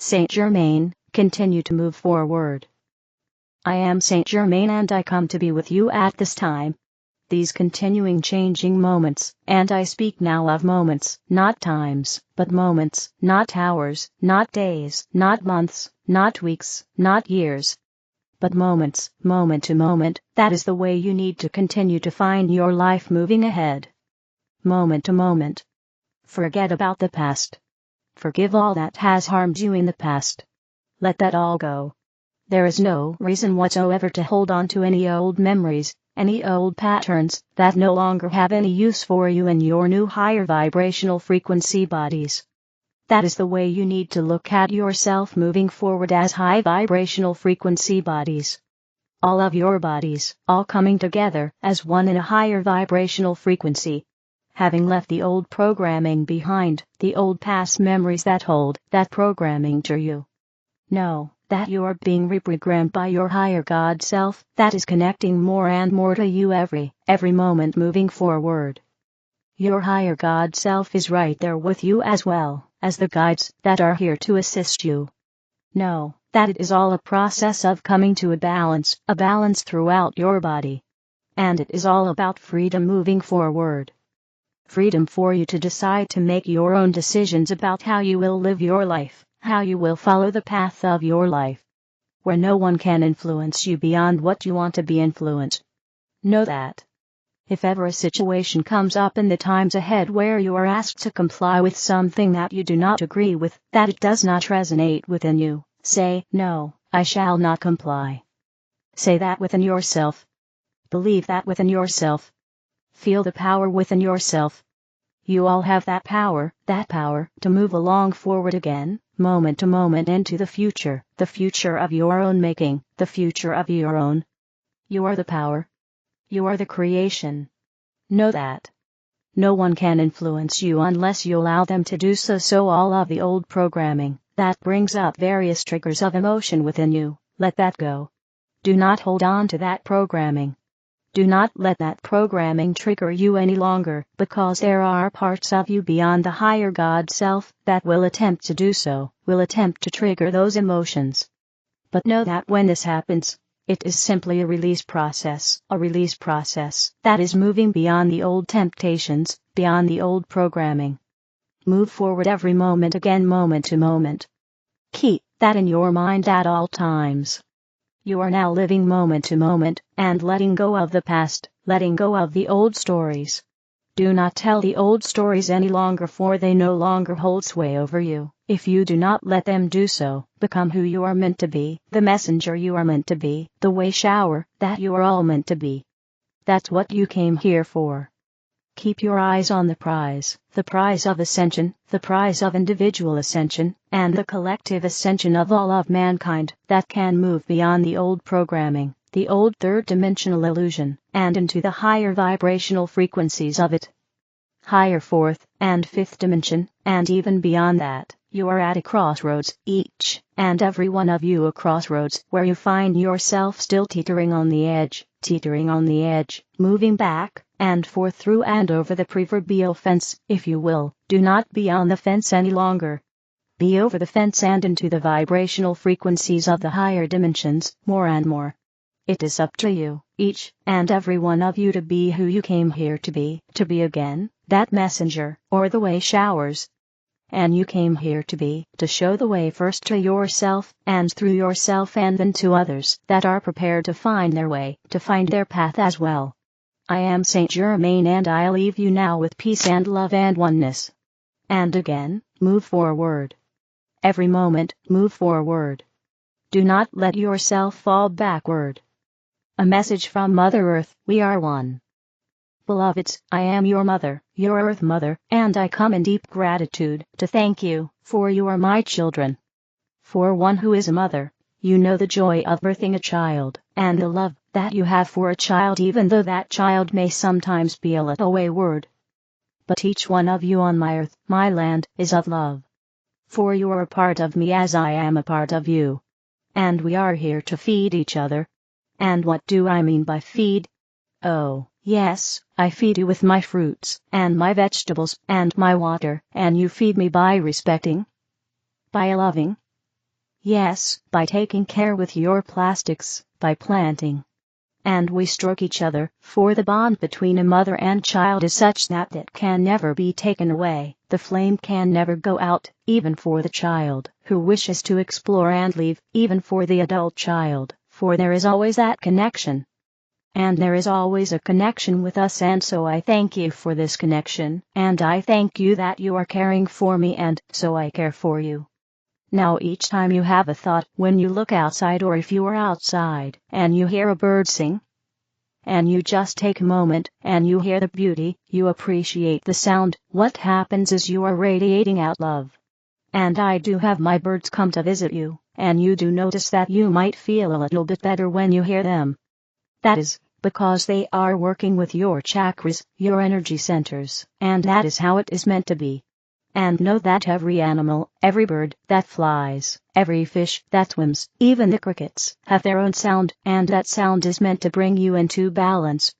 Saint Germain, continue to move forward. I am Saint Germain and I come to be with you at this time. These continuing changing moments, and I speak now of moments, not times, but moments, not hours, not days, not months, not weeks, not years, but moments, moment to moment. That is the way you need to continue to find your life moving ahead. Moment to moment. Forget about the past. Forgive all that has harmed you in the past. Let that all go. There is no reason whatsoever to hold on to any old memories, any old patterns that no longer have any use for you in your new higher vibrational frequency bodies. That is the way you need to look at yourself moving forward as high vibrational frequency bodies. All of your bodies, all coming together as one in a higher vibrational frequency. Having left the old programming behind, the old past memories that hold that programming to you. Know that you are being reprogrammed by your higher God self that is connecting more and more to you every moment moving forward. Your higher God self is right there with you as well as the guides that are here to assist you. Know that it is all a process of coming to a balance throughout your body. And it is all about freedom moving forward. Freedom for you to decide to make your own decisions about how you will live your life, how you will follow the path of your life. Where no one can influence you beyond what you want to be influenced. Know that. If ever a situation comes up in the times ahead where you are asked to comply with something that you do not agree with, that it does not resonate within you, say, "No, I shall not comply." Say that within yourself. Believe that within yourself. Feel the power within yourself. You all have that power to move along forward again, moment to moment into the future of your own making, the future of your own. You are the power. You are the creation. Know that. No one can influence you unless you allow them to do so. So all of the old programming that brings up various triggers of emotion within you, let that go. Do not hold on to that programming. Do not let that programming trigger you any longer, because there are parts of you beyond the higher God self that will attempt to do so, will attempt to trigger those emotions. But know that when this happens, it is simply a release process that is moving beyond the old temptations, beyond the old programming. Move forward every moment again, moment to moment. Keep that in your mind at all times. You are now living moment to moment, and letting go of the past, letting go of the old stories. Do not tell the old stories any longer, for they no longer hold sway over you. If you do not let them do so, become who you are meant to be, the messenger you are meant to be, the way shower that you are all meant to be. That's what you came here for. Keep your eyes on the prize of ascension, the prize of individual ascension, and the collective ascension of all of mankind that can move beyond the old programming, the old third-dimensional illusion, and into the higher vibrational frequencies of it. Higher fourth and fifth dimension, and even beyond that, you are at a crossroads, each and every one of you a crossroads where you find yourself still teetering on the edge, moving back and forth through and over the proverbial fence, if you will. Do not be on the fence any longer. Be over the fence and into the vibrational frequencies of the higher dimensions, more and more. It is up to you, each and every one of you, to be who you came here to be again, that messenger, or the way showers. And you came here to show the way first to yourself, and through yourself and then to others that are prepared to find their way, to find their path as well. I am Saint Germain and I leave you now with peace and love and oneness. And again, move forward. Every moment, move forward. Do not let yourself fall backward. A message from Mother Earth, we are one. Beloveds, I am your mother, your Earth Mother, and I come in deep gratitude to thank you, for you are my children. For one who is a mother, you know the joy of birthing a child, and the love that you have for a child, even though that child may sometimes be a little wayward. But each one of you on my earth, my land, is of love. For you are a part of me as I am a part of you. And we are here to feed each other. And what do I mean by feed? Oh, yes, I feed you with my fruits, and my vegetables, and my water, and you feed me by respecting, by loving, Yes, by taking care with your plastics, by planting. And we stroke each other, for the bond between a mother and child is such that it can never be taken away, the flame can never go out, even for the child who wishes to explore and leave, even for the adult child, for there is always that connection. And there is always a connection with us, and so I thank you for this connection, and I thank you that you are caring for me, and so I care for you. Now each time you have a thought, when you look outside or if you are outside, and you hear a bird sing, and you just take a moment, and you hear the beauty, you appreciate the sound, what happens is you are radiating out love. And I do have my birds come to visit you, and you do notice that you might feel a little bit better when you hear them. That is because they are working with your chakras, your energy centers, and that is how it is meant to be. And know that every animal, every bird that flies, every fish that swims, even the crickets, have their own sound, and that sound is meant to bring you into balance.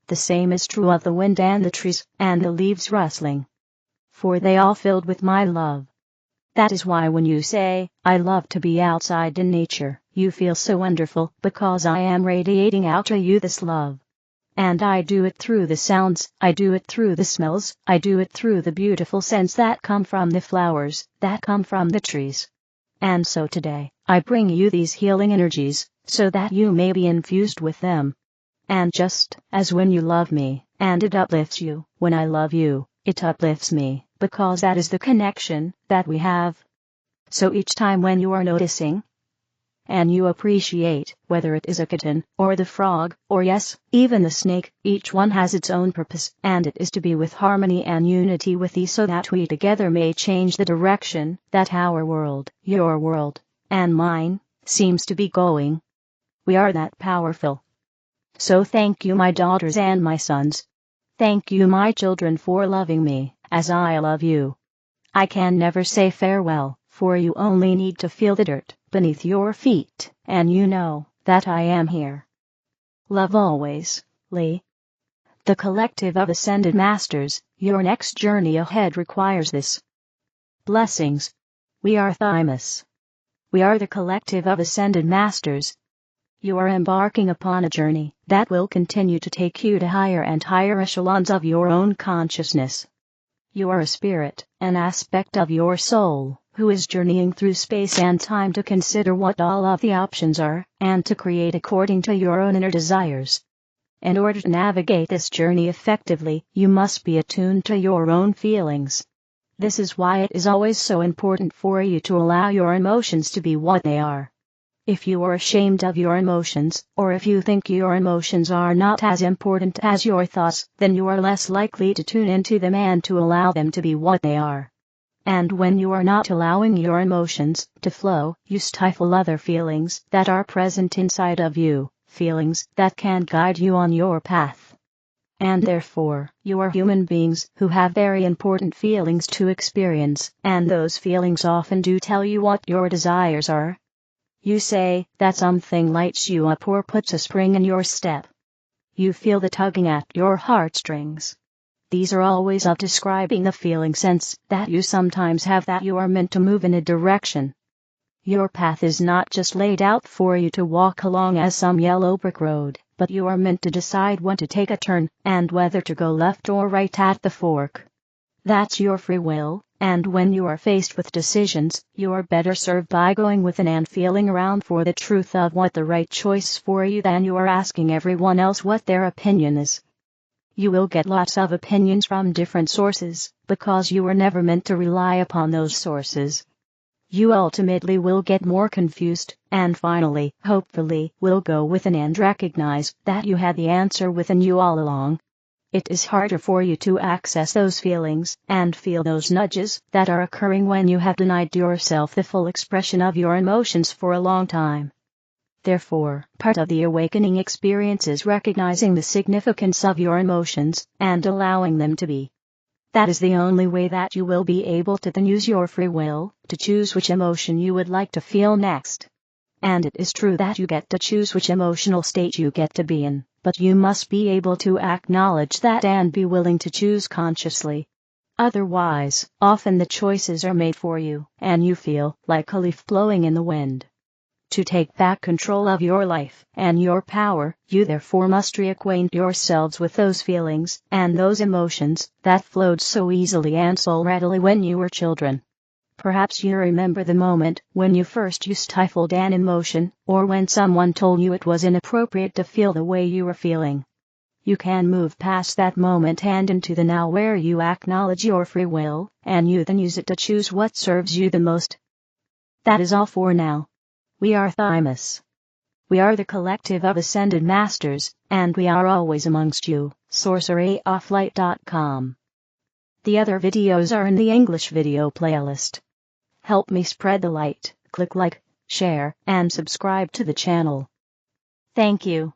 The same is true of the wind and the trees, and the leaves rustling. For they all filled with my love. That is why when you say, I love to be outside in nature, you feel so wonderful, because I am radiating out to you this love. And I do it through the sounds, I do it through the smells, I do it through the beautiful scents that come from the flowers, that come from the trees. And so today, I bring you these healing energies, so that you may be infused with them. And just as when you love me, and it uplifts you, when I love you, it uplifts me, because that is the connection that we have. So each time when you are noticing, and you appreciate, whether it is a kitten, or the frog, or yes, even the snake, each one has its own purpose, and it is to be with harmony and unity with thee, so that we together may change the direction that our world, your world, and mine, seems to be going. We are that powerful. So thank you, my daughters and my sons. Thank you, my children, for loving me, as I love you. I can never say farewell, for you only need to feel the dirt beneath your feet, and you know that I am here. Love always, Lee. The collective of Ascended Masters, your next journey ahead requires this. Blessings. We are Thymus. We are the collective of Ascended Masters. You are embarking upon a journey that will continue to take you to higher and higher echelons of your own consciousness. You are a spirit, an aspect of your soul, who is journeying through space and time to consider what all of the options are, and to create according to your own inner desires. In order to navigate this journey effectively, you must be attuned to your own feelings. This is why it is always so important for you to allow your emotions to be what they are. If you are ashamed of your emotions, or if you think your emotions are not as important as your thoughts, then you are less likely to tune into them and to allow them to be what they are. And when you are not allowing your emotions to flow, you stifle other feelings that are present inside of you, feelings that can guide you on your path. And therefore, you are human beings who have very important feelings to experience, and those feelings often do tell you what your desires are. You say that something lights you up or puts a spring in your step. You feel the tugging at your heartstrings. These are all ways of describing the feeling sense that you sometimes have that you are meant to move in a direction. Your path is not just laid out for you to walk along as some yellow brick road, but you are meant to decide when to take a turn, and whether to go left or right at the fork. That's your free will. And when you are faced with decisions, you are better served by going within and feeling around for the truth of what the right choice for you than you are asking everyone else what their opinion is. You will get lots of opinions from different sources, because you were never meant to rely upon those sources. You ultimately will get more confused, and finally, hopefully, will go within and recognize that you had the answer within you all along. It is harder for you to access those feelings and feel those nudges that are occurring when you have denied yourself the full expression of your emotions for a long time. Therefore, part of the awakening experience is recognizing the significance of your emotions and allowing them to be. That is the only way that you will be able to then use your free will to choose which emotion you would like to feel next. And it is true that you get to choose which emotional state you get to be in, but you must be able to acknowledge that and be willing to choose consciously. Otherwise, often the choices are made for you, and you feel like a leaf blowing in the wind. To take back control of your life and your power, you therefore must reacquaint yourselves with those feelings and those emotions that flowed so easily and so readily when you were children. Perhaps you remember the moment when you stifled an emotion, or when someone told you it was inappropriate to feel the way you were feeling. You can move past that moment and into the now, where you acknowledge your free will, and you then use it to choose what serves you the most. That is all for now. We are Thymus. We are the collective of ascended masters, and we are always amongst you. sorceryofflight.com. The other videos are in the English video playlist. Help me spread the light. Click like, share, and subscribe to the channel. Thank you.